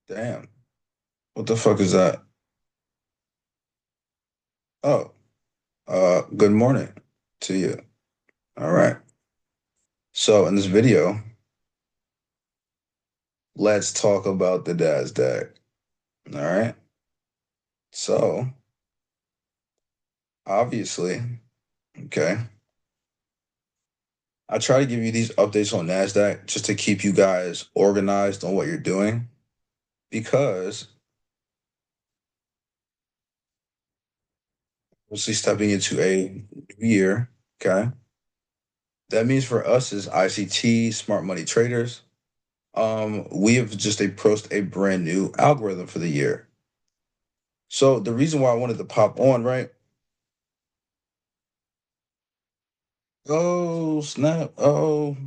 Damn. What the fuck is that? Oh, good morning to you. All right. So in this video, let's talk about the Nasdaq. All right. So obviously, okay, I try to give you these updates on Nasdaq just to keep you guys organized on what you're doing because we're stepping into a new year. Okay. That means for us as ICT, smart money traders, we have just approached a brand new algorithm for the year. So the reason why I wanted to pop on, right? Oh, snap. Oh,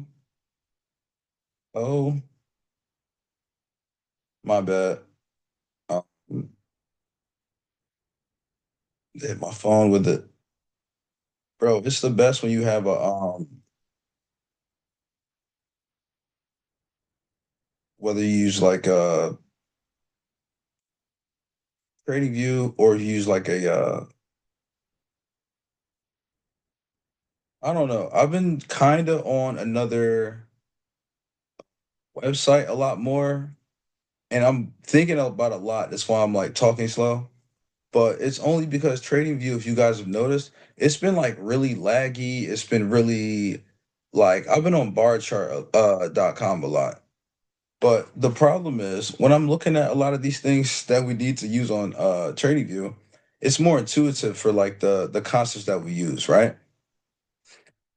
my bad. Um, hit my phone with it. Bro, it's the best when you have a whether you use like a trading view or you use like a I don't know. I've been kind of on another website a lot more and I'm thinking about it a lot. That's why I'm like talking slow. But it's only because TradingView, if you guys have noticed, it's been like really laggy. It's been really like I've been on barchart .com a lot. But the problem is when I'm looking at a lot of these things that we need to use on TradingView, it's more intuitive for like the concepts that we use, right?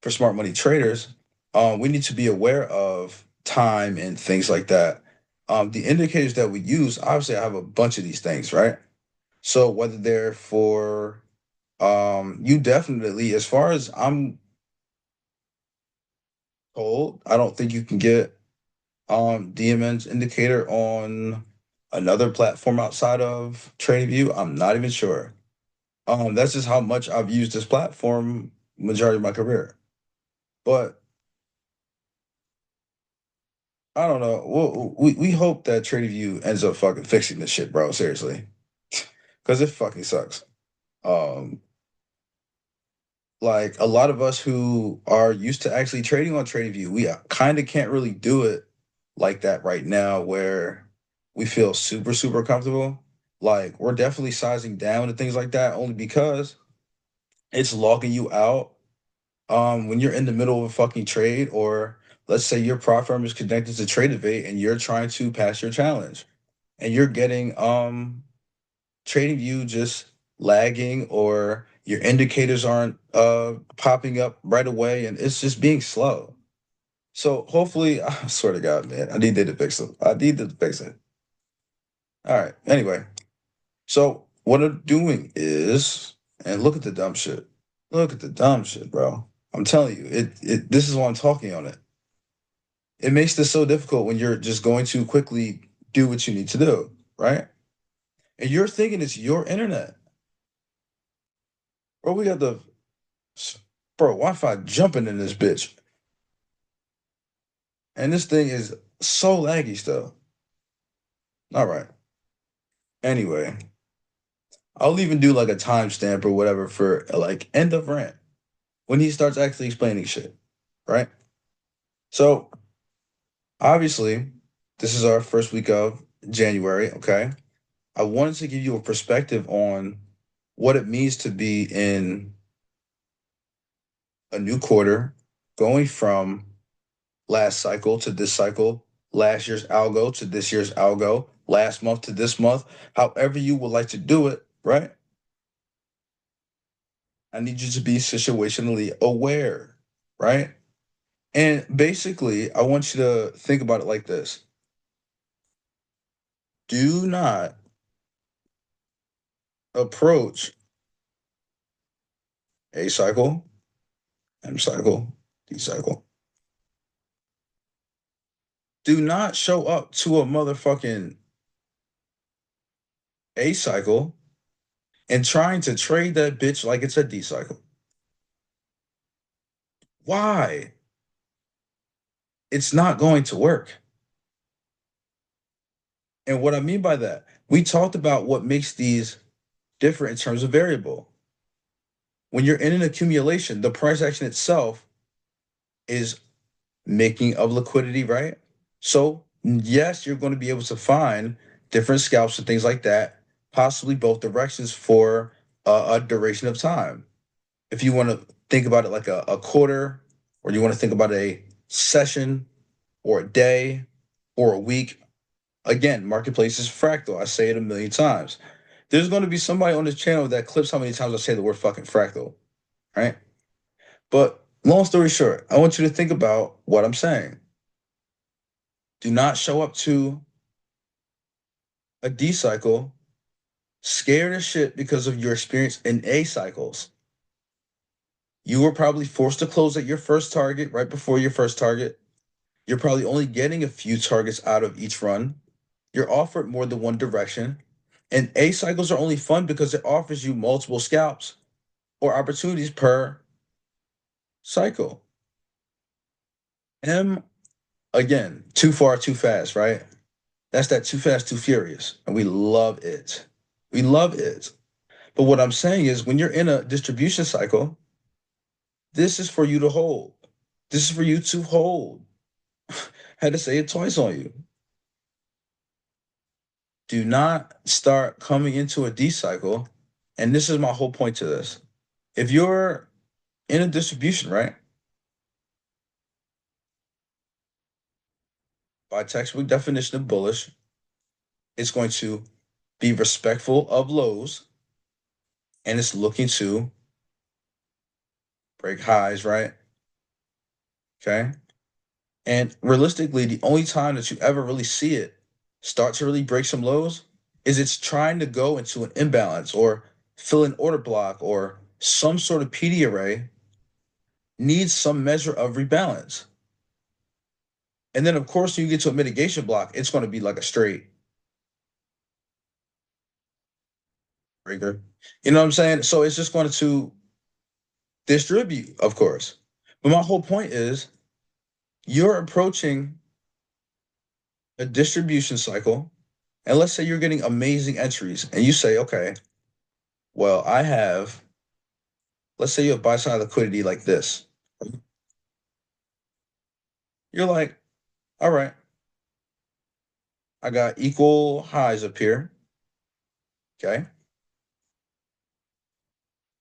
For smart money traders, we need to be aware of time and things like that. The indicators that we use, obviously I have a bunch of these things, right? So whether they're for you definitely, as far as I'm told, I don't think you can get DMN's indicator on another platform outside of TradingView. I'm not even sure. That's just how much I've used this platform majority of my career. But I don't know. We hope that TradingView ends up fucking fixing this shit, bro. Seriously, because it fucking sucks. Um, like a lot of us who are used to actually trading on TradingView, we kind of can't really do it like that right now where we feel super comfortable. Like we're definitely sizing down and things like that only because it's logging you out when you're in the middle of a fucking trade or let's say your prop firm is connected to Tradeovate and you're trying to pass your challenge and you're getting trading view just lagging or your indicators aren't popping up right away and it's just being slow. So hopefully, I swear to God, man, I needed to fix it. I needed to fix it. All right. Anyway, so what I'm doing is, and look at the dumb shit. Look at the dumb shit, bro. I'm telling you, it this is why I'm talking on it. It makes this so difficult when you're just going to quickly do what you need to do, right? And you're thinking it's your internet. Bro, we got the bro Wi-Fi jumping in this bitch. And this thing is so laggy still. All right. Anyway, I'll even do like a timestamp or whatever for like end of rant when he starts actually explaining shit, right? So obviously, this is our first week of January, okay? I wanted to give you a perspective on what it means to be in a new quarter, going from last cycle to this cycle, last year's algo to this year's algo, last month to this month, however you would like to do it, right? I need you to be situationally aware, right? And basically, I want you to think about it like this. Do not approach A cycle, M cycle, D cycle. Do not show up to a motherfucking A cycle and trying to trade that bitch like it's a D cycle. Why? It's not going to work. And what I mean by that, we talked about what makes these different in terms of variable. When you're in an accumulation, the price action itself is making of liquidity, right? So, yes, you're going to be able to find different scalps and things like that, possibly both directions for a duration of time. If you want to think about it like a quarter, or you want to think about a session, or a day, or a week, again, marketplace is fractal. I say it a million times. There's going to be somebody on this channel that clips how many times I say the word fucking fractal, right? But long story short, I want you to think about what I'm saying. Do not show up to a D cycle scared as shit because of your experience in A cycles. You were probably forced to close at your first target right before your first target. You're probably only getting a few targets out of each run. You're offered more than one direction. And A cycles are only fun because it offers you multiple scalps or opportunities per cycle. M, again, too far, too fast, right? That's that too fast, too furious. And we love it. We love it. But what I'm saying is when you're in a distribution cycle, this is for you to hold. This is for you to hold. Had to say it twice on you. Do not start coming into a D cycle. And this is my whole point to this. If you're in a distribution, right? By textbook definition of bullish, it's going to be respectful of lows and it's looking to break highs, right? Okay. And realistically, the only time that you ever really see it start to really break some lows is it's trying to go into an imbalance or fill an order block or some sort of PD array needs some measure of rebalance. And then, of course, when you get to a mitigation block, it's going to be like a straight breaker. You know what I'm saying? So it's just going to distribute, of course. But my whole point is you're approaching a distribution cycle, and let's say you're getting amazing entries, and you say, okay, well, I have, let's say you have buy side liquidity like this. You're like, all right, I got equal highs up here. Okay.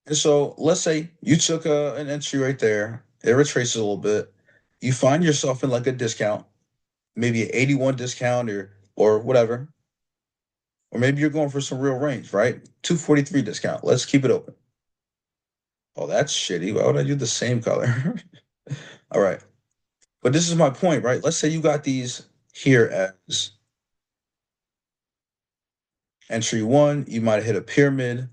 And so let's say you took an entry right there, it retraces a little bit. You find yourself in like a discount, maybe an 81 discount or whatever. Or maybe you're going for some real range, right? 243 discount. Let's keep it open. Oh, that's shitty. Why would I do the same color? All right. But this is my point, right? Let's say you got these here as entry one, you might have hit a pyramid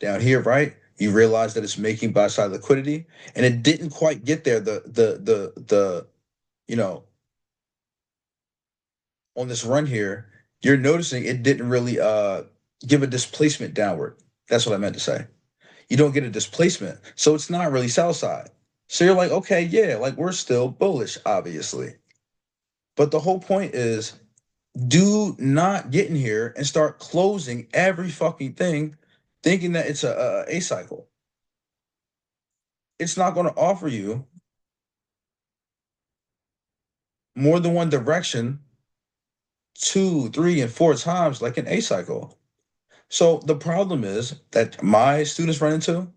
down here, right? You realize that it's making buy side liquidity, and it didn't quite get there. The you know on this run here, you're noticing it didn't really give a displacement downward. That's what I meant to say. You don't get a displacement, so it's not really sell side. So you're like, okay, yeah, like we're still bullish, obviously. But the whole point is do not get in here and start closing every fucking thing thinking that it's a cycle. It's not going to offer you more than one direction two, three, and four times like an A cycle. So the problem is that my students run into,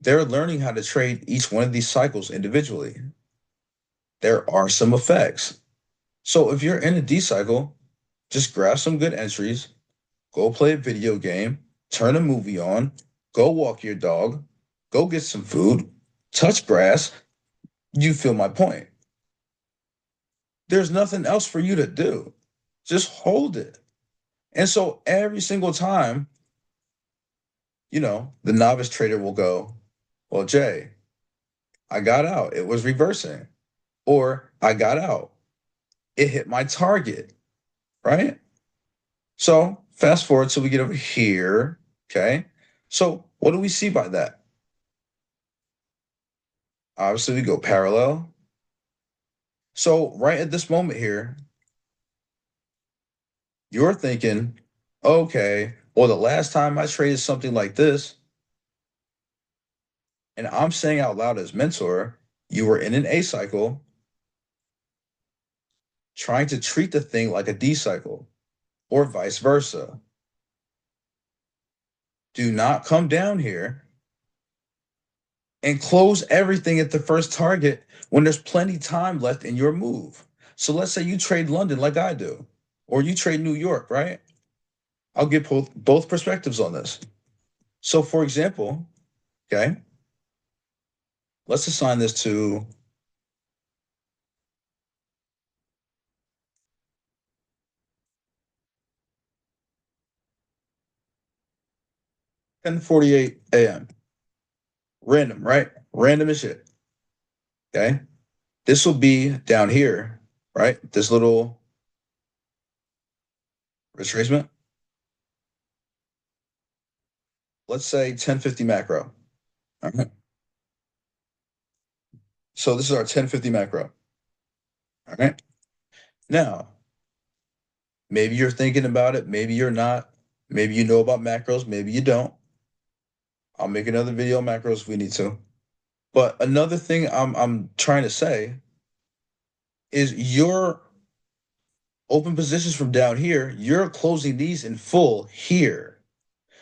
they're learning how to trade each one of these cycles individually. There are some effects. So if you're in a D cycle, just grab some good entries, go play a video game, turn a movie on, go walk your dog, go get some food, touch grass. You feel my point. There's nothing else for you to do. Just hold it. And so every single time, the novice trader will go, well, Jay, I got out. It was reversing. Or I got out. It hit my target, right? So fast forward till we get over here. Okay. So what do we see by that? Obviously, we go parallel. So right at this moment here, you're thinking, okay, well, the last time I traded something like this, and I'm saying out loud as mentor, you were in an A cycle trying to treat the thing like a D cycle or vice versa. Do not come down here and close everything at the first target when there's plenty time left in your move. So let's say you trade London like I do, or you trade New York, right? I'll give both perspectives on this. So for example, okay, let's assign this to 10:48 a.m. Random, right? Random as shit. Okay. This will be down here, right? This little retracement. Let's say 1050 macro. All right. So this is our 1050 macro. All right. Now, maybe you're thinking about it, maybe you're not. Maybe you know about macros, maybe you don't. I'll make another video on macros if we need to. But another thing I'm trying to say is your open positions from down here, you're closing these in full here.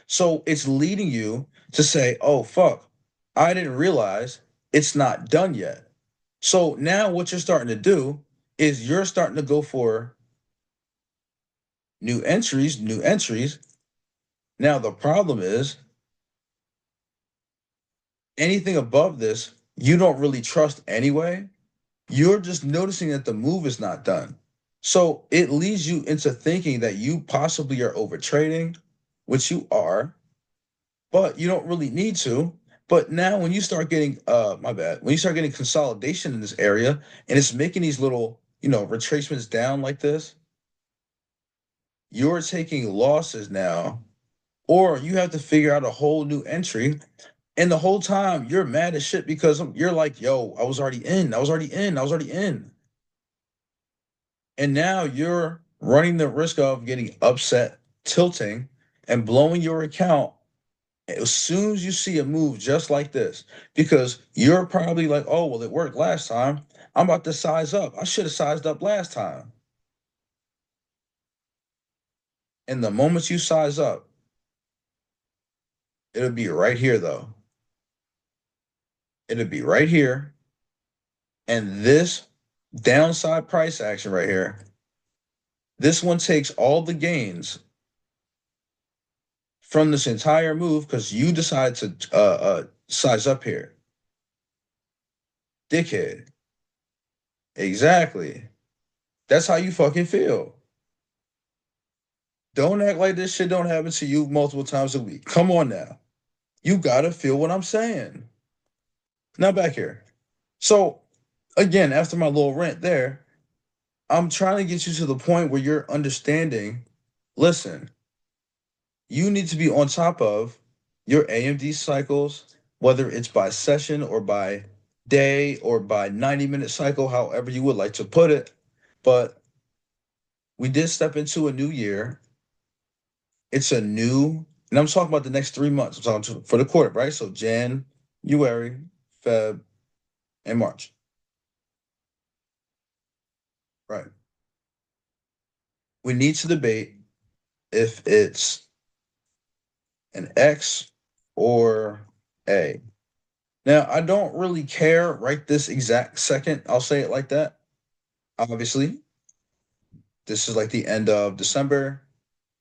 So it's leading you to say, oh, fuck, I didn't realize it's not done yet. So now what you're starting to do is you're starting to go for new entries, new entries. Now the problem is anything above this, you don't really trust anyway. You're just noticing that the move is not done. So it leads you into thinking that you possibly are over trading, which you are, but you don't really need to. But now when you start getting my bad, when you start getting consolidation in this area and it's making these little, retracements down like this, you're taking losses now, or you have to figure out a whole new entry. And the whole time you're mad as shit because you're like, yo, I was already in, I was already in, I was already in. And now you're running the risk of getting upset, tilting, and blowing your account as soon as you see a move just like this, because you're probably like, oh, well, it worked last time. I'm about to size up. I should have sized up last time. And the moment you size up, it'll be right here, though. It'll be right here. And this downside price action right here, this one takes all the gains from this entire move because you decided to size up here. Dickhead. Exactly. That's how you fucking feel. Don't act like this shit don't happen to you multiple times a week. Come on now. You gotta feel what I'm saying. Now back here. So again, after my little rant there, I'm trying to get you to the point where you're understanding. Listen, you need to be on top of your AMD cycles, whether it's by session or by day or by 90-minute cycle, however you would like to put it. But we did step into a new year. It's a new, and I'm talking about the next 3 months. I'm talking for the quarter, right? So January, Feb, and March. Right. We need to debate if it's an X or A. Now, I don't really care right this exact second. I'll say it like that. Obviously, this is like the end of December,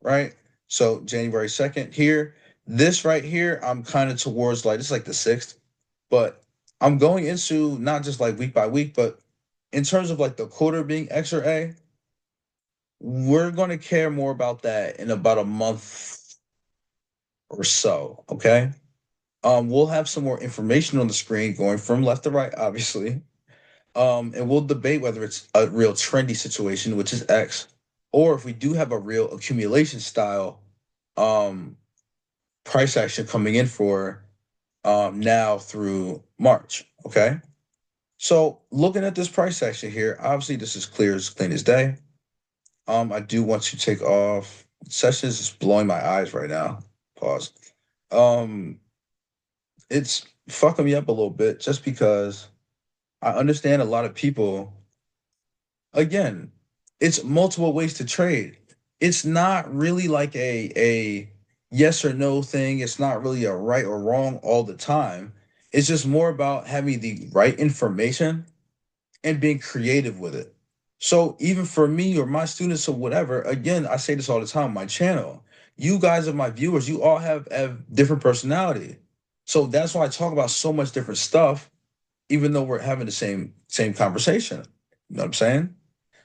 right? So January 2nd here. This right here, I'm kind of towards like this is like the 6th, but I'm going into not just like week by week, but in terms of like the quarter being X or A, we're going to care more about that in about a month or so. Okay. We'll have some more information on the screen going from left to right, obviously. And we'll debate whether it's a real trendy situation, which is X, or if we do have a real accumulation style um price action coming in for now through March. Okay. So looking at this price action here, obviously this is clean as day. I do want to take off. Sessions is blowing my eyes right now. Pause. Um, it's fucking me up a little bit just because I understand a lot of people. Again, it's multiple ways to trade. It's not really like a yes or no thing. It's not really a right or wrong all the time. It's just more about having the right information and being creative with it. So even for me or my students or whatever, again, I say this all the time, my channel, you guys are my viewers, you all have different personality. So that's why I talk about so much different stuff, even though we're having the same conversation. You know what I'm saying?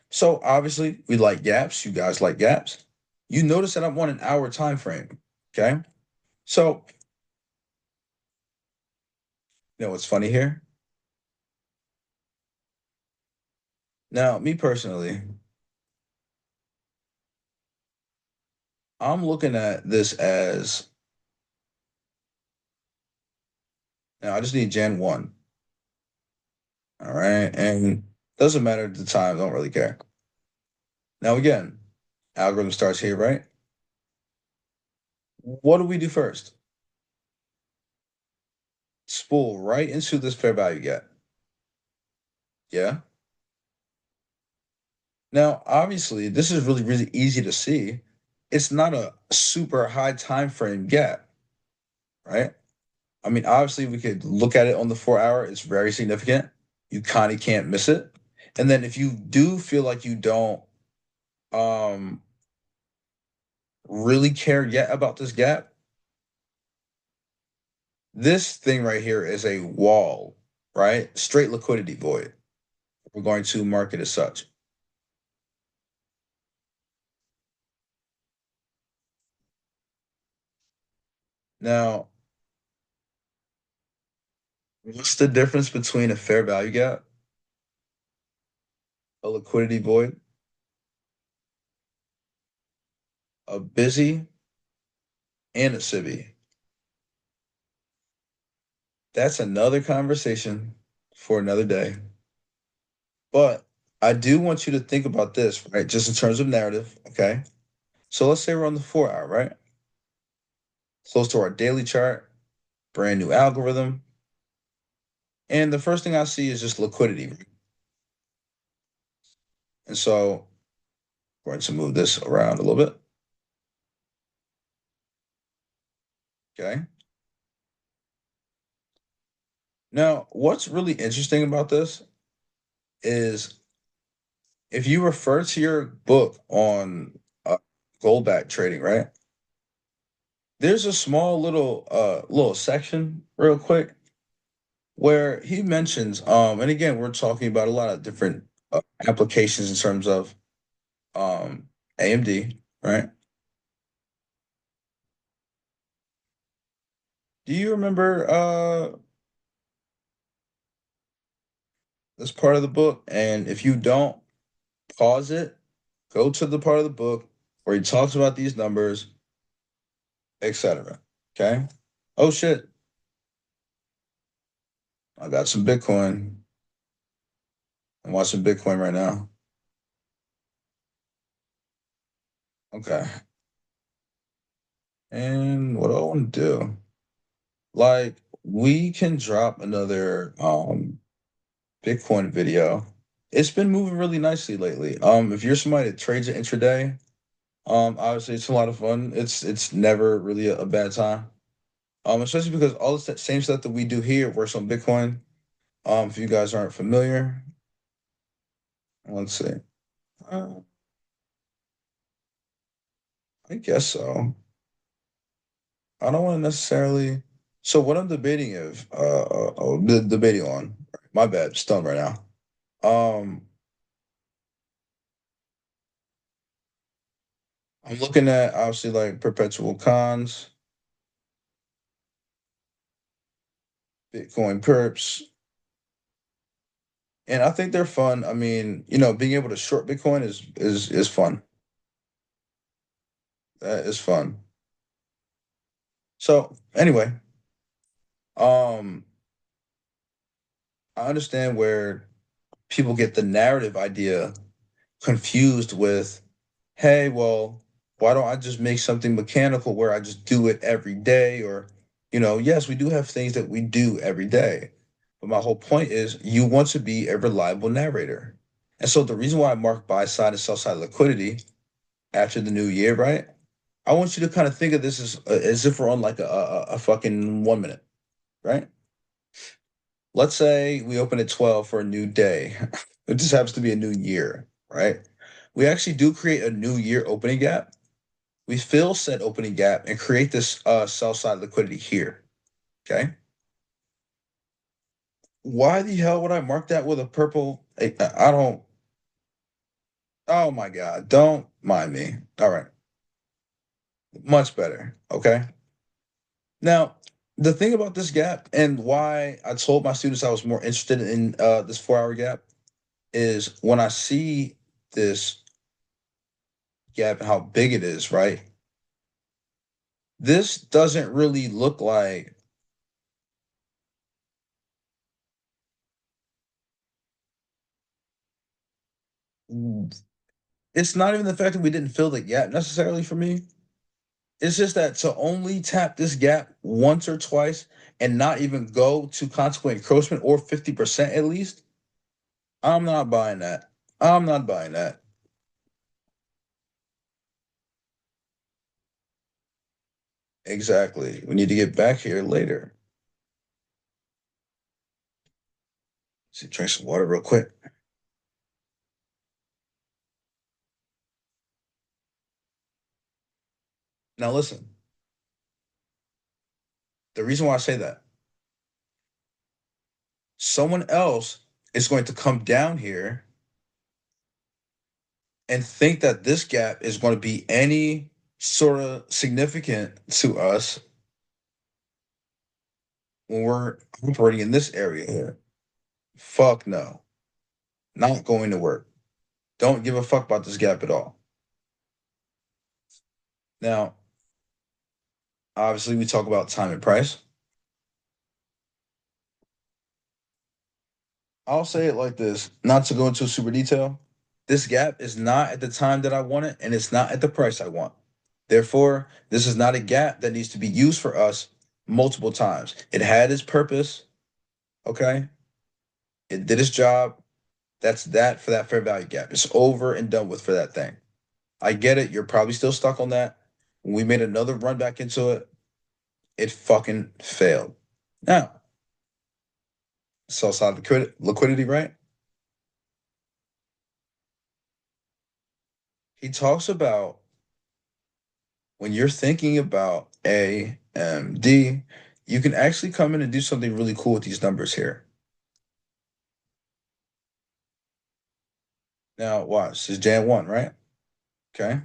So obviously we like gaps, you guys like gaps. You notice that I'm on an hour time frame. Okay. So you know what's funny here? Now, me personally, I'm looking at this as now I just need Gen 1. All right. And doesn't matter the time, don't really care. Now again, algorithm starts here, right? What do we do first? Spool right into this fair value gap. Yeah. Now, obviously, this is really easy to see. It's not a super high time frame gap, right? I mean, obviously, we could look at it on the 4 hour. It's very significant. You kind of can't miss it. And then if you do feel like you don't um really care yet about this gap, this thing right here is a wall, right? Straight liquidity void. We're going to mark it as such. Now, what's the difference between a fair value gap, a liquidity void, a busy, and a SIBI? That's another conversation for another day. But I do want you to think about this, right? Just in terms of narrative, okay? So let's say we're on the 4 hour, right? Close to our daily chart, brand new algorithm. And the first thing I see is just liquidity. And so we're going to move this around a little bit. Okay. Now, what's really interesting about this is if you refer to your book on gold back trading, right? There's a small little section real quick where he mentions and again we're talking about a lot of different applications in terms of um AMD, right? Do you remember this part of the book? And if you don't, pause it, go to the part of the book where he talks about these numbers, etc. Okay. Oh shit, I got some Bitcoin. I'm watching Bitcoin right now. Okay. And what do I want to do? Like, we can drop another Bitcoin video. It's been moving really nicely lately. If you're somebody that trades it intraday, obviously it's a lot of fun. It's never really a bad time. Especially because all the same stuff that we do here works on Bitcoin. If you guys aren't familiar, let's see. Uh, I guess so. I don't want to necessarily. So what I'm debating is, debating on. My bad, stunned right now. I'm looking at obviously like perpetual cons, Bitcoin perps, and I think they're fun. I mean, being able to short Bitcoin is fun. That is fun. So anyway, um, I understand where people get the narrative idea confused with, hey, well, why don't I just make something mechanical where I just do it every day? Or, yes, we do have things that we do every day. But my whole point is you want to be a reliable narrator. And so the reason why I mark buy side and sell side liquidity after the new year, right? I want you to kind of think of this as if we're on like a fucking 1 minute, right? Let's say we open at 12 for a new day. It just happens to be a new year, right? We actually do create a new year opening gap. We fill said opening gap and create this sell side liquidity here. Okay. Why the hell would I mark that with a purple? I don't. Oh my God. Don't mind me. All right. Much better. Okay. Now, the thing about this gap and why I told my students I was more interested in this 4 hour gap is when I see this gap and how big it is, right? This doesn't really look like it's not even the fact that we didn't fill the gap necessarily for me. It's just that to only tap this gap once or twice and not even go to consequent encroachment or 50% at least, I'm not buying that. I'm not buying that. Exactly. We need to get back here later. See, drink some water real quick. Now listen, the reason why I say that, someone else is going to come down here and think that this gap is going to be any sort of significant to us when we're operating in this area here. Fuck no. Not going to work. Don't give a fuck about this gap at all. Now, obviously, we talk about time and price. I'll say it like this, not to go into super detail. This gap is not at the time that I want it, and it's not at the price I want. Therefore, this is not a gap that needs to be used for us multiple times. It had its purpose, okay? It did its job. That's that for that fair value gap. It's over and done with for that thing. I get it. You're probably still stuck on that. When we made another run back into it, it fucking failed. Now, sell side liquidity, right? He talks about when you're thinking about AMD, you can actually come in and do something really cool with these numbers here. Now, watch. This is Jan 1, right? Okay.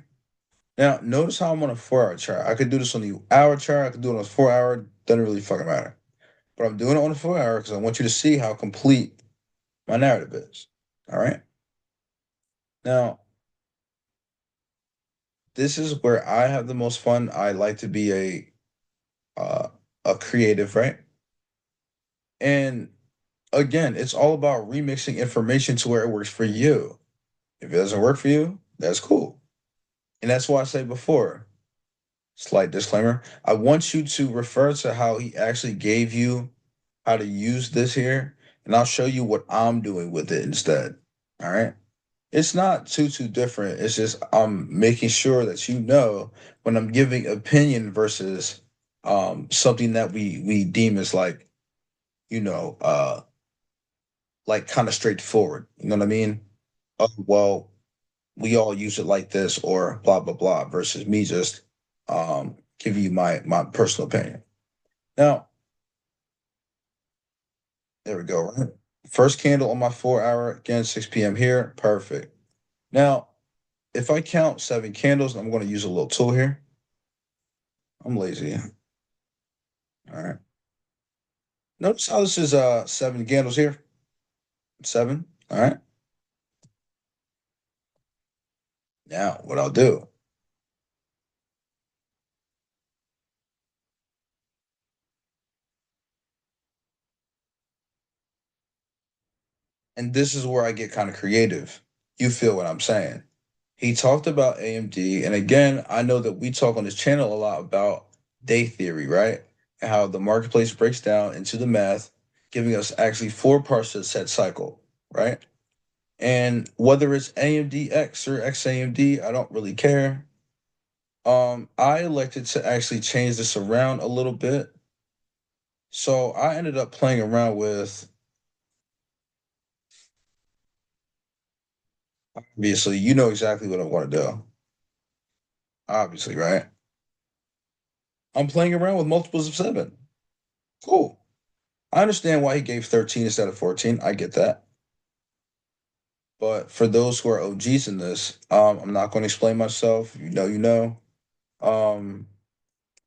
Now, notice how I'm on a 4 hour chart. I could do this on the hour chart. I could do it on a 4 hour. Doesn't really fucking matter. But I'm doing it on a 4 hour because I want you to see how complete my narrative is. All right. Now, this is where I have the most fun. I like to be uh, a creative, right? And again, it's all about remixing information to where it works for you. If it doesn't work for you, that's cool. And that's why I say before, slight disclaimer, I want you to refer to how he actually gave you how to use this here, and I'll show you what I'm doing with it instead. All right. It's not too different. It's just I'm making sure that you know when I'm giving opinion versus something that we deem as like, you know, like kind of straightforward. You know what I mean? Oh, well, we all use it like this or blah blah blah versus me just giving you my personal opinion. Now, there we go, right? First candle on my 4 hour, again, 6 p.m. here. Perfect. Now, if I count 7 candles, I'm going to use a little tool here. I'm lazy. All right. Notice how this is 7 candles here. 7. All right. Now, what I'll do, And this is where I get kind of creative. You feel what I'm saying? He talked about AMD, and again, I know that we talk on this channel a lot about day theory, right? And how the marketplace breaks down into the math, giving us actually four parts to the set cycle, right? And whether it's AMD X or XAMD, I don't really care. I elected to actually change this around a little bit. So I ended up playing around with, obviously, you know exactly what I want to do. Obviously, right? I'm playing around with multiples of seven. Cool. I understand why he gave 13 instead of 14. I get that. But for those who are OGs in this, I'm not going to explain myself. You know, you know. Um,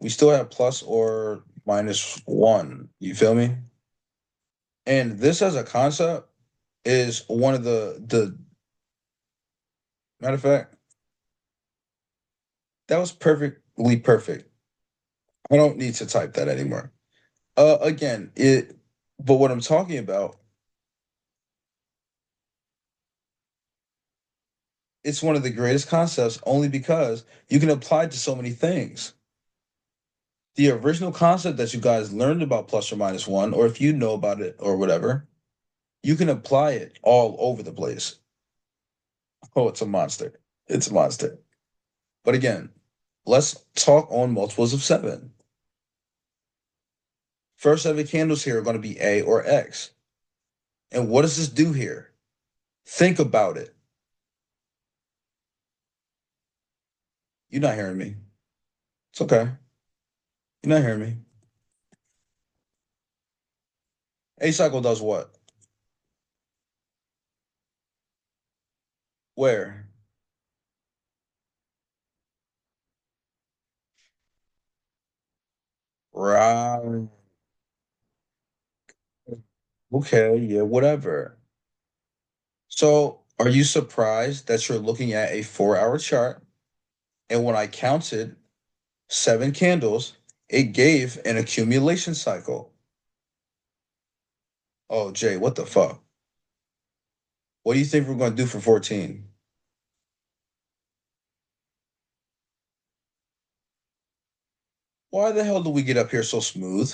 we still have plus or minus one. You feel me? And this as a concept is one of the matter of fact, that was perfectly perfect. I don't need to type that anymore. Again, it but what I'm talking about, it's one of the greatest concepts only because you can apply it to so many things. The original concept that you guys learned about plus or minus one, or if you know about it or whatever, you can apply it all over the place. Oh, it's a monster. It's a monster. But again, let's talk on multiples of seven. First seven candles here are going to be A or X. And what does this do here? Think about it. You're not hearing me. It's okay. You're not hearing me. A cycle does what? Where? Right. Okay, yeah, whatever. So, are you surprised that you're looking at a 4 hour chart? And when I counted seven candles, it gave an accumulation cycle. Oh, Jay, what the fuck? What do you think we're going to do for 14? Why the hell do we get up here so smooth?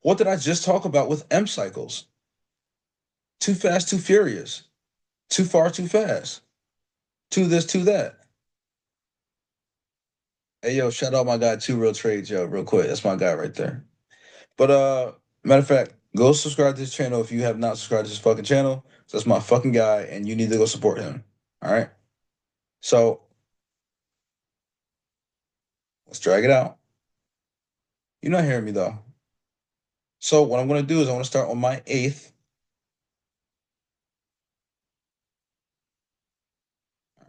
What did I just talk about with M cycles? Too fast, too furious. Too far, too fast. To this, to that. Hey, yo, shout out my guy, Two Real Trades, yo, real quick. That's my guy right there. But matter of fact, go subscribe to this channel if you have not subscribed to this fucking channel. So that's my fucking guy, and you need to go support him. All right. So let's drag it out. You're not hearing me though. So what I'm gonna do is I want to start on my eighth.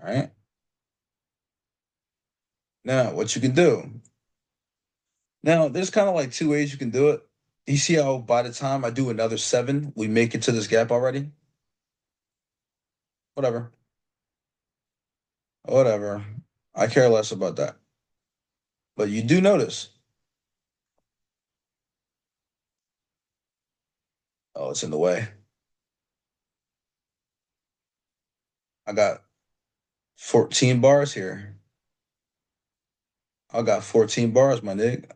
All right. Now what you can do. Now there's kind of like two ways you can do it. You see how by the time I do another seven, we make it to this gap already? Whatever. Whatever. I care less about that. But you do notice. Oh, it's in the way. I got 14 bars here. I got 14 bars, my nigga.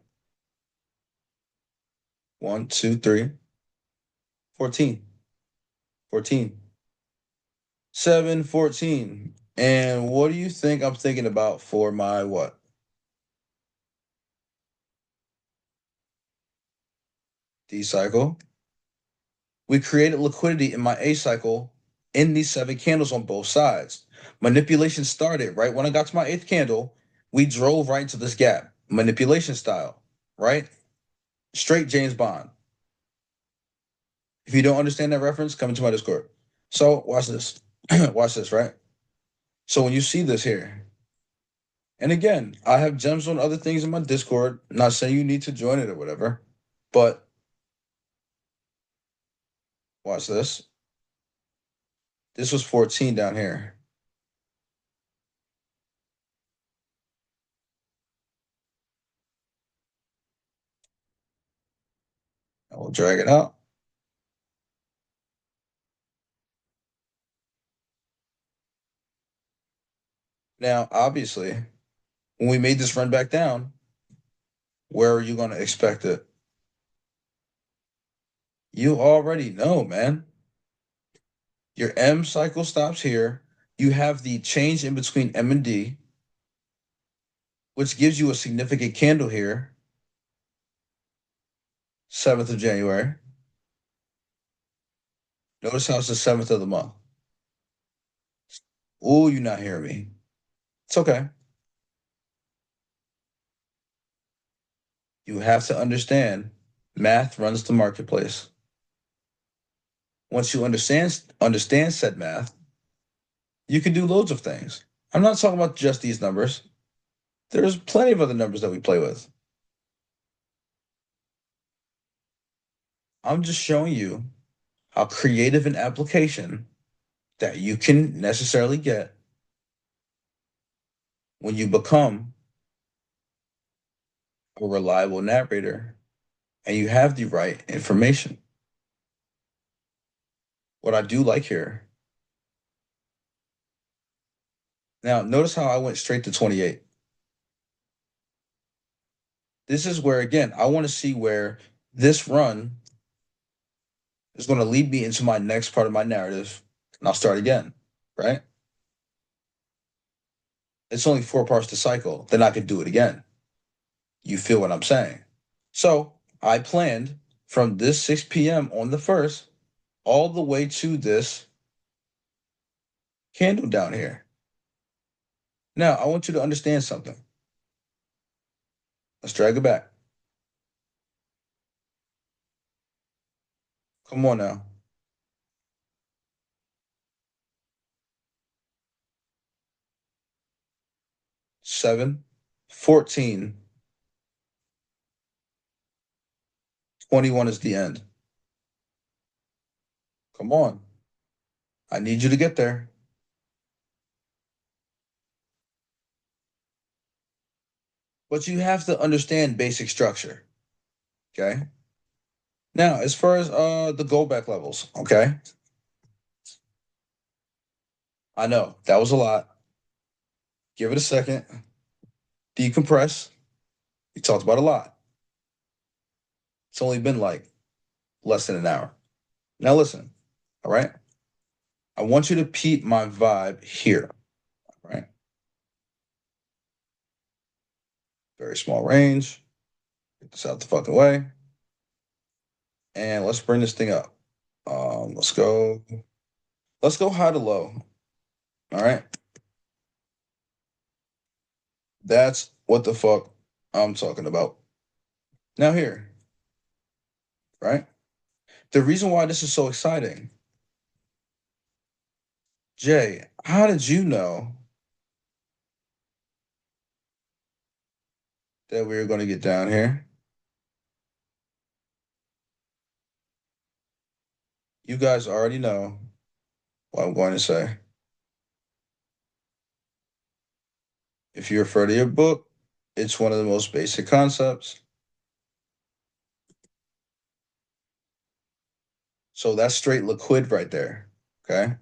One, two, three, 14. 14. 7, 14. And what do you think I'm thinking about for my what? D cycle. We created liquidity in my A cycle in these seven candles on both sides. Manipulation started right when I got to my eighth candle. We drove right into this gap, manipulation style, right? Straight James Bond. If you don't understand that reference, come into my Discord. So watch this. Watch this, right? So when you see this here, and again, I have gems on other things in my Discord. Not saying you need to join it or whatever, but watch this. This was 14 down here. I will drag it out. Now, obviously, when we made this run back down, where are you going to expect it? You already know, man. Your M cycle stops here. You have the change in between M and D, which gives you a significant candle here, 7th of January. Notice how it's the 7th of the month. Oh, you're not hearing me. It's okay. You have to understand math runs the marketplace. Once you understand said math, you can do loads of things. I'm not talking about just these numbers. There's plenty of other numbers that we play with. I'm just showing you how creative an application that you can necessarily get when you become a reliable narrator and you have the right information. What I do like here. Now, notice how I went straight to 28. This is where, again, I want to see where this run is going to lead me into my next part of my narrative. And I'll start again, right? It's only 4 parts to cycle. Then I can do it again. You feel what I'm saying? So I planned from this 6 p.m. on the 1st all the way to this candle down here. Now, I want you to understand something. Let's drag it back. Come on now. 7, 14, 21 is the end. Come on. I need you to get there. But you have to understand basic structure. Okay. Now, as far as the go back levels, okay. I know that was a lot. Give it a second. Decompress. We talked about a lot. It's only been like less than an hour. Now listen, all right? I want you to peep my vibe here. All right. Very small range. Get this out the fucking way. And let's bring this thing up. Let's go. Let's go high to low. All right. That's what the fuck I'm talking about. Now here, right? The reason why this is so exciting, Jay, how did you know that we were going to get down here? You guys already know what I'm going to say. If you refer to your book, it's one of the most basic concepts. So that's straight liquid right there. Okay.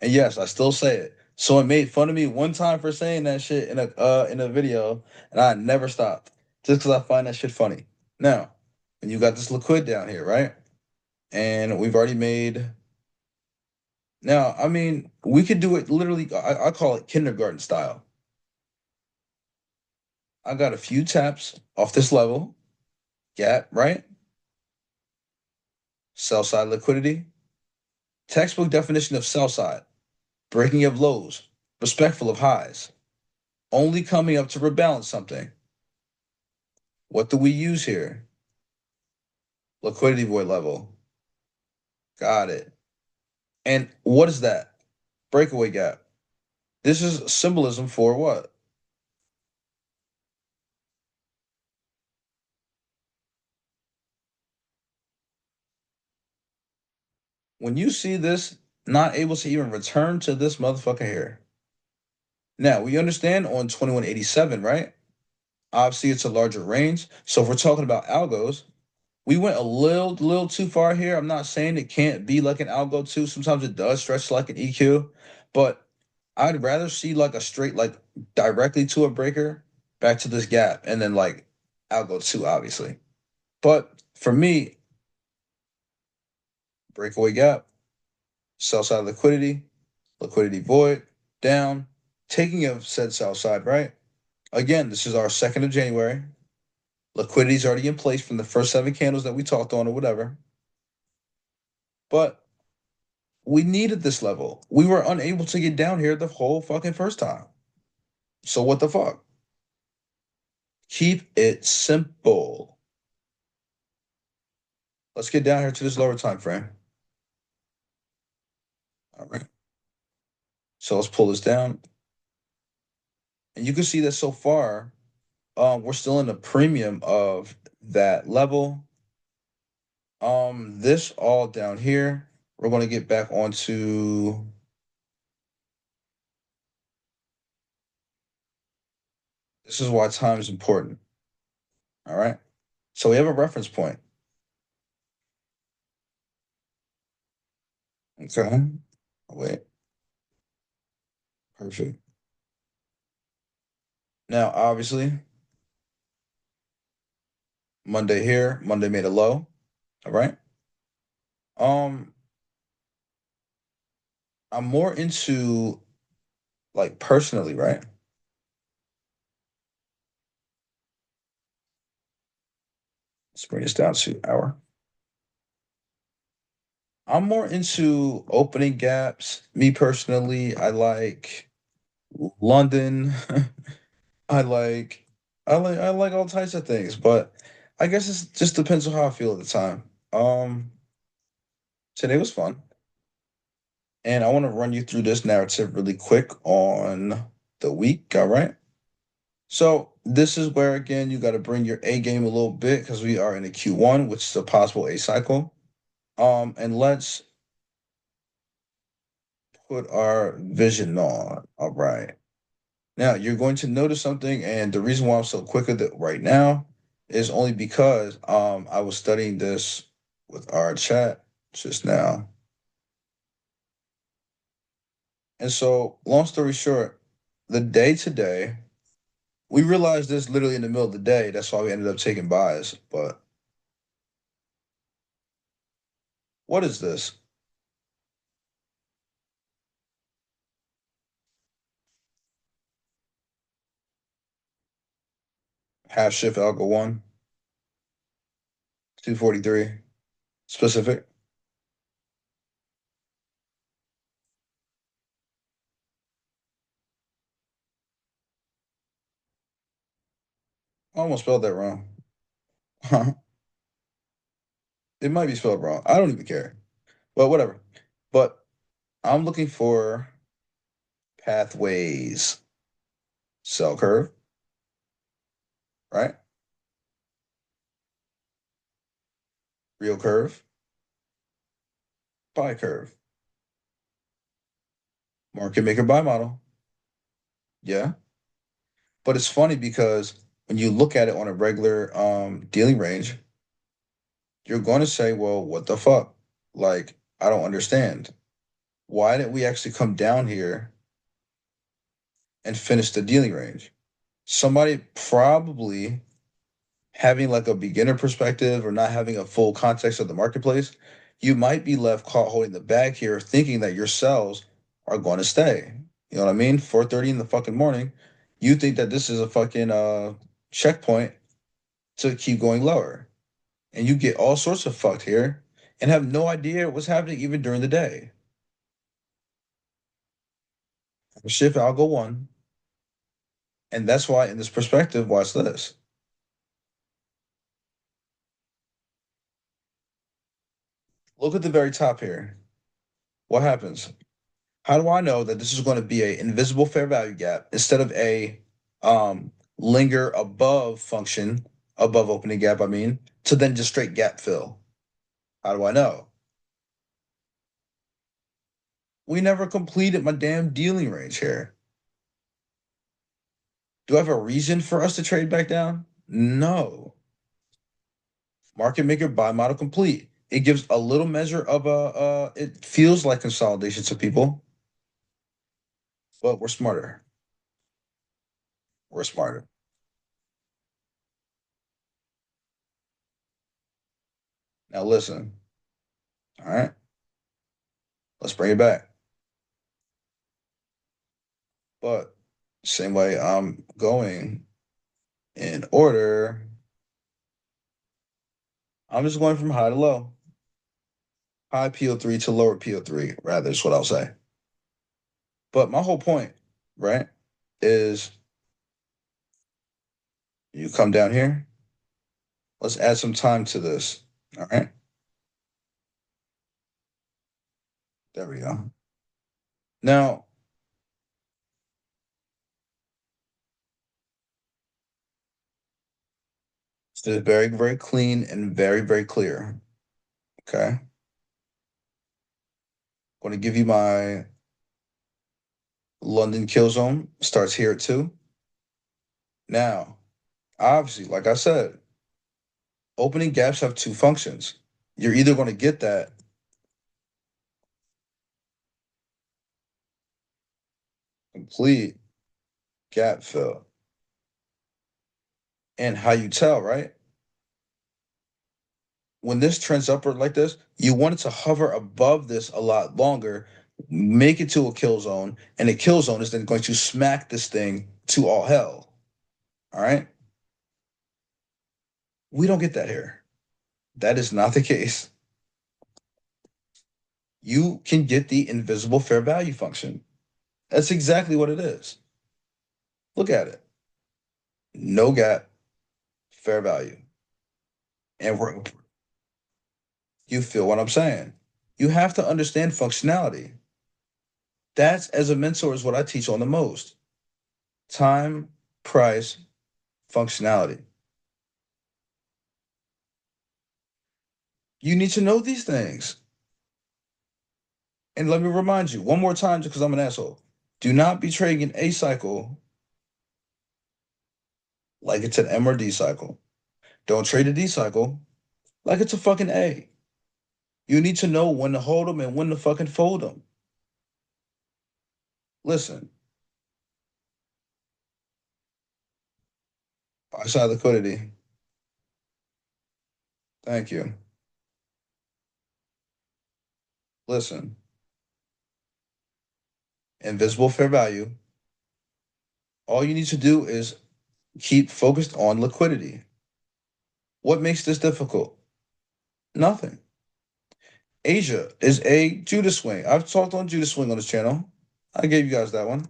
And yes, I still say it. Someone made fun of me one time for saying that shit in a video, and I never stopped. Just because I find that shit funny. Now, and you got this liquid down here, right? And we've already made now, I mean, we could do it literally, I call it kindergarten style. I got a few taps off this level, gap, right? Sell side liquidity. Textbook definition of sell side, breaking of lows, respectful of highs, only coming up to rebalance something. What do we use here? Liquidity void level. Got it. And what is that? Breakaway gap. This is symbolism for what? When you see this, not able to even return to this motherfucker here. Now, we understand on 2187, right? Obviously, it's a larger range. So if we're talking about algos, we went a little too far here. I'm not saying it can't be like an algo too. Sometimes it does stretch like an EQ, but I'd rather see like a straight, like directly to a breaker, back to this gap, and then like Algo 2, obviously. But for me, breakaway gap, sell side liquidity, liquidity void, down, taking of said sell side, right? Again, this is our 2nd of January. Liquidity is already in place from the first 7 candles that we talked on or whatever. But we needed this level. We were unable to get down here the whole fucking first time. So what the fuck? Keep it simple. Let's get down here to this lower time frame. All right. So let's pull this down. And you can see that so far, we're still in the premium of that level. This all down here, we're going to get back onto. This is why time is important. All right. So we have a reference point. Okay. Wait. Perfect. Now, obviously, Monday here. Monday made a low. All right. Um, I'm more into like personally, right? Let's bring this down to hour. I'm more into opening gaps. Me personally, I like London. I like I like all types of things, but I guess it just depends on how I feel at the time. Today was fun, and I want to run you through this narrative really quick on the week, all right? So this is where again you got to bring your A game a little bit because we are in a Q1, which is a possible A cycle. And let's put our vision on. All right. Now you're going to notice something, and the reason why I'm so quick at it right now is only because I was studying this with our chat just now. And so, long story short, the day today, we realized this literally in the middle of the day. That's why we ended up taking buys. But what is this? Half shift algo 1, 243 specific. I almost spelled that wrong. It might be spelled wrong. I don't even care. But whatever. But I'm looking for pathways. Sell curve, right? Real curve, buy curve, market maker buy model. Yeah. But it's funny because when you look at it on a regular dealing range, you're going to say, well, what the fuck? Like, I don't understand. Why didn't we actually come down here and finish the dealing range? Somebody probably having like a beginner perspective or not having a full context of the marketplace, you might be left caught holding the bag here, thinking that your sells are going to stay. You know what I mean? 4:30 in the fucking morning, you think that this is a fucking checkpoint to keep going lower, and you get all sorts of fucked here and have no idea what's happening even during the day. Shift algo 1, and that's why in this perspective, watch this. Look at the very top here. What happens? How do I know that this is going to be a invisible fair value gap instead of a linger above function, above opening gap, I mean, to then just straight gap fill? How do I know? We never completed my damn dealing range here. Do I have a reason for us to trade back down? No. Market maker buy model complete. It gives a little measure of it feels like consolidation to people, but we're smarter. We're smarter. Now listen, all right? Let's bring it back. But same way I'm going in order, I'm just going from high to low. High PO3 to lower PO3, rather, is what I'll say. But my whole point, right, is you come down here. Let's add some time to this. All right. There we go. Now, this is very, very clean and very, very clear. Okay. I'm going to give you my London kill zone. Starts here at 2. Now, obviously, like I said, opening gaps have two functions. You're either going to get that complete gap fill. And how you tell, right? When this trends upward like this, you want it to hover above this a lot longer, make it to a kill zone, and the kill zone is then going to smack this thing to all hell. All right? We don't get that here. That is not the case. You can get the invisible fair value function. That's exactly what it is. Look at it. No gap, fair value. And you feel what I'm saying. You have to understand functionality. That's, as a mentor, is what I teach on the most. Time, price, functionality. You need to know these things. And let me remind you one more time, just because I'm an asshole. Do not be trading an A cycle like it's an M or D cycle. Don't trade a D cycle like it's a fucking A. You need to know when to hold them and when to fucking fold them. Listen, buy side liquidity. Thank you. Listen, invisible fair value. All you need to do is keep focused on liquidity. What makes this difficult? Nothing. Asia is a Judah swing. I've talked on Judah swing on this channel. I gave you guys that one.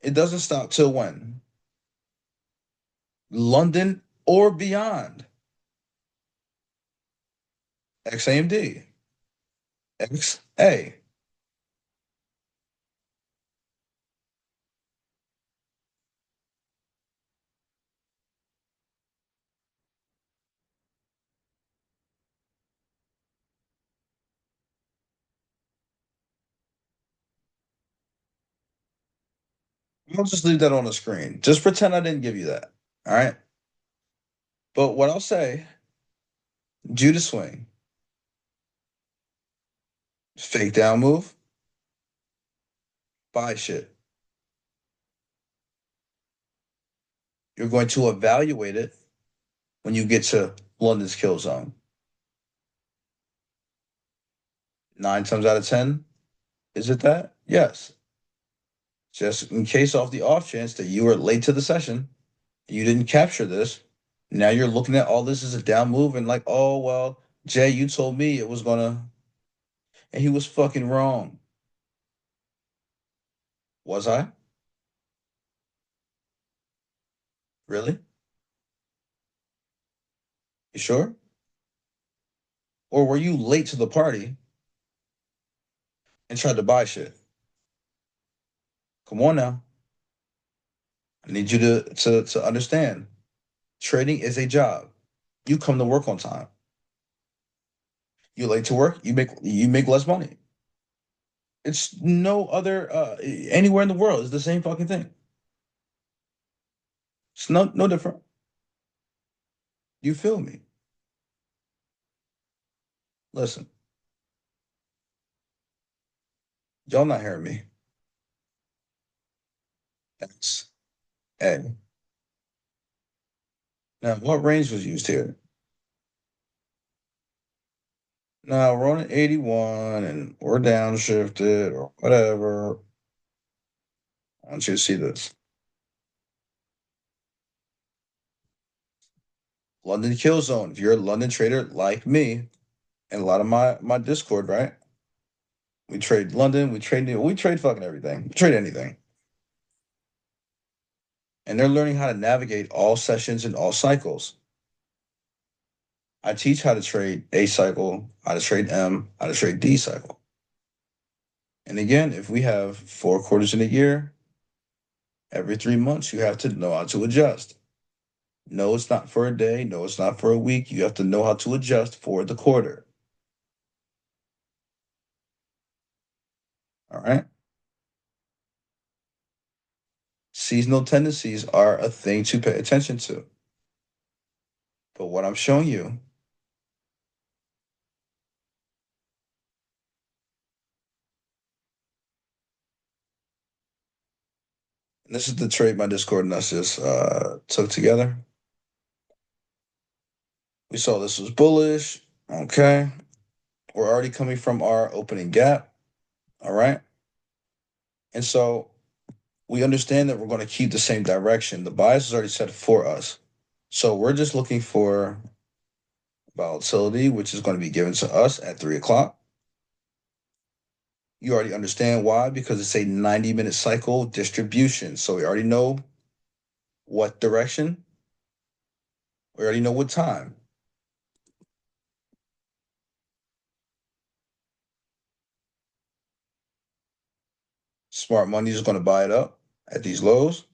It doesn't stop till when? London or beyond. XAMD. XA. I'll just leave that on the screen. Just pretend I didn't give you that. All right. But what I'll say, Judah swing, fake down move, buy shit. You're going to evaluate it when you get to London's kill zone. 9 times out of 10, is it that? Yes. Just in case off the off chance that you were late to the session, you didn't capture this. Now you're looking at all this as a down move and like, oh well, Jay, you told me it was gonna, and he was fucking wrong. Was I? Really? You sure? Or were you late to the party and tried to buy shit? Come on now. I need you to understand. Trading is a job. You come to work on time. You late to work, you make less money. It's no other anywhere in the world. It's the same fucking thing. It's no different. You feel me? Listen, y'all not hearing me. X A. Now, what range was used here? Now we're on an 81 and we're downshifted or whatever. I want you to see this. London kill zone. If you're a London trader like me and a lot of my Discord, right? We trade London, we trade fucking everything. We trade anything. And they're learning how to navigate all sessions and all cycles. I teach how to trade A cycle, how to trade M, how to trade D cycle. And again, if we have 4 quarters in a year, every 3 months, you have to know how to adjust. No, it's not for a day. No, it's not for a week. You have to know how to adjust for the quarter. All right. Seasonal tendencies are a thing to pay attention to. But what I'm showing you, and this is the trade my Discord and us just took together. We saw this was bullish. Okay. We're already coming from our opening gap. All right. And so we understand that we're going to keep the same direction. The bias is already set for us. So we're just looking for volatility, which is going to be given to us at 3 o'clock. You already understand why, because it's a 90-minute cycle distribution. So we already know what direction, we already know what time. Smart money is going to buy it up at these lows.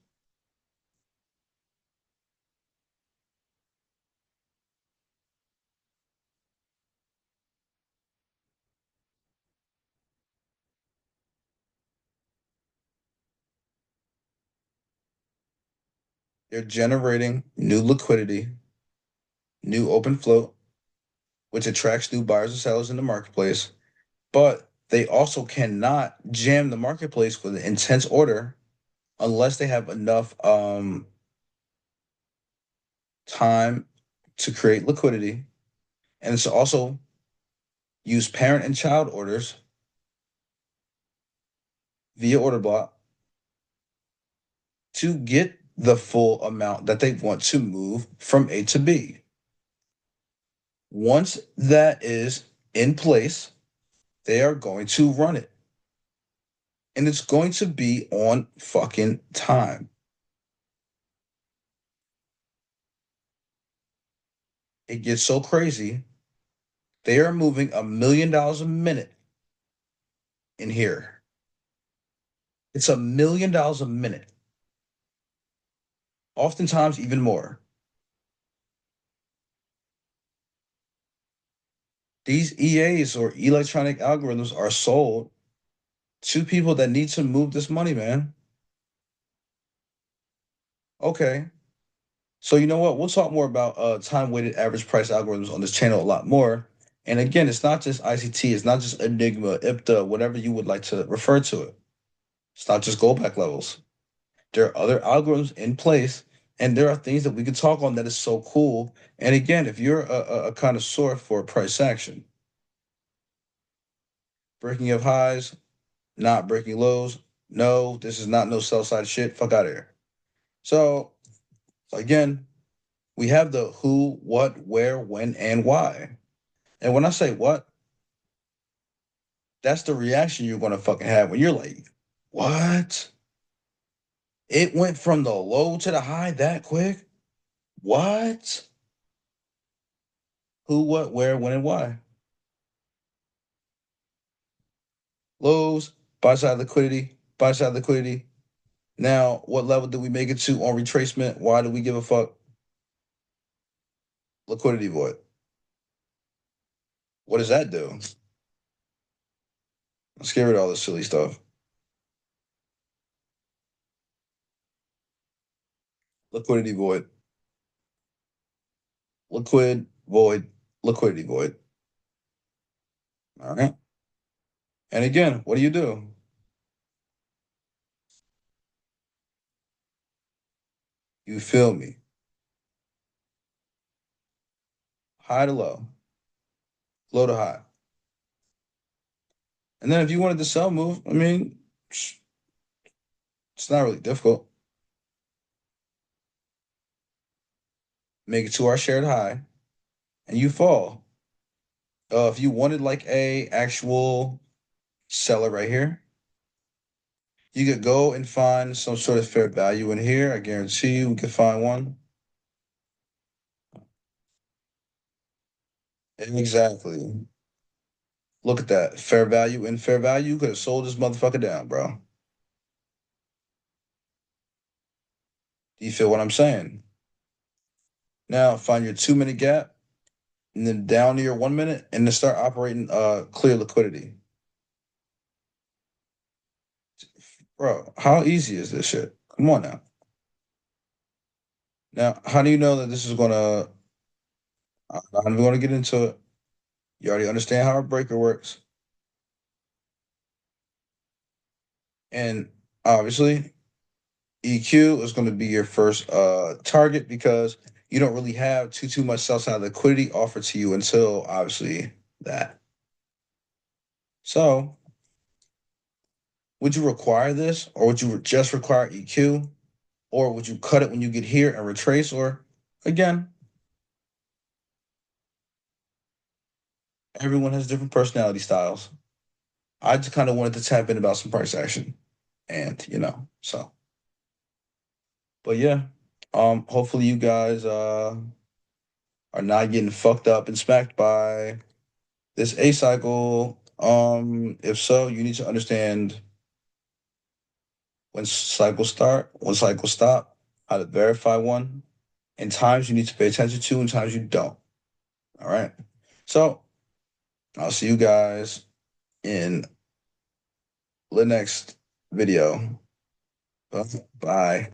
They're generating new liquidity, new open float, which attracts new buyers and sellers in the marketplace. But they also cannot jam the marketplace with an intense order unless they have enough time to create liquidity. And it's also use parent and child orders via order block to get the full amount that they want to move from A to B. Once that is in place, they are going to run it. And it's going to be on fucking time. It gets so crazy. They are moving $1 million a minute in here. It's $1 million a minute. Oftentimes, even more. These EAs or electronic algorithms are sold to people that need to move this money, man. Okay. So you know what? We'll talk more about time-weighted average price algorithms on this channel a lot more. And again, it's not just ICT, it's not just Enigma, IPTA, whatever you would like to refer to it. It's not just goldback levels. There are other algorithms in place, and there are things that we could talk on that is so cool. And again, if you're a connoisseur for price action, breaking of highs, not breaking lows, no, this is not no sell side shit. Fuck out of here. So again, we have the who, what, where, when, and why. And when I say what, that's the reaction you're gonna fucking have when you're like, what? It went from the low to the high that quick? What? Who, what, where, when, and why? Lows, buy side liquidity, buy side liquidity. Now, what level do we make it to on retracement? Why do we give a fuck? Liquidity void. What does that do? Let's get rid of all this silly stuff. Liquidity void. Liquid void. Liquidity void. All right. And again, what do? You feel me? High to low, low to high. And then if you wanted to sell move, I mean, it's not really difficult. Make it to our shared high, and you fall. If you wanted like a actual seller right here, you could go and find some sort of fair value in here. I guarantee you we could find one. Exactly. Look at that. Fair value and fair value could have sold this motherfucker down, bro. Do you feel what I'm saying? Now find your 2 minute gap and then down to your 1 minute and then start operating clear liquidity. Bro, how easy is this shit? Come on now. Now, how do you know that this is gonna I'm not even gonna get into it. You already understand how a breaker works. And obviously, EQ is gonna be your first target because you don't really have too much sell side liquidity offered to you until obviously that. So would you require this or would you just require EQ? Or would you cut it when you get here and retrace? Or again, everyone has different personality styles. I just kind of wanted to tap in about some price action. And so but yeah. Hopefully you guys are not getting fucked up and smacked by this A cycle. If so, you need to understand when cycles start, when cycles stop, how to verify one, and times you need to pay attention to and times you don't. All right. So I'll see you guys in the next video. Bye.